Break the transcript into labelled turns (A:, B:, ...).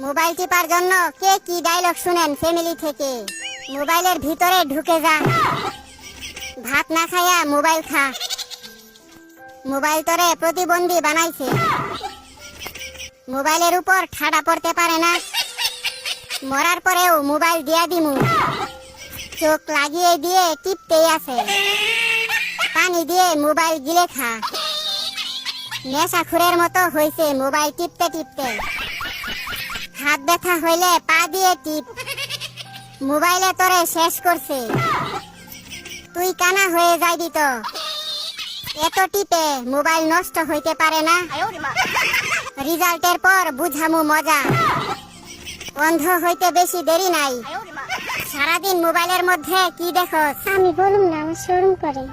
A: Mobile tipper জন্য কে কি dialogue শুনেন ফ্যামিলি থেকে? মোবাইলের ভিতরে ঢুকে যা, ভাত না খায়া মোবাইল খা। মোবাইল তোরে প্রতিবন্ধী বানাইছে, মোবাইলের উপর ঠাডা পড়তে পারে না। মরার পরেও মোবাইল দিয়া দিমু, চোখ লাগিয়ে দিয়ে টিপতেই আছে। পানি দিয়ে মোবাইল গিলে খা। নেশাখুরের মতো হইছে মোবাইল টিপতে টিপতে। হাত ব্যথা হইলে পা দিয়ে টিপ, মোবাইলে তোরে শেষ করছে। তুই কানা হয়ে যাইবি তো, এত টিপে মোবাইল নষ্ট হইতে পারে না। রেজাল্টের পর বুঝামু মজা, অন্ধ হইতে বেশি দেরি নাই। সারাদিন মোবাইলের মধ্যে কি দেখো?
B: আমি বলুম না, আমার শরম করে।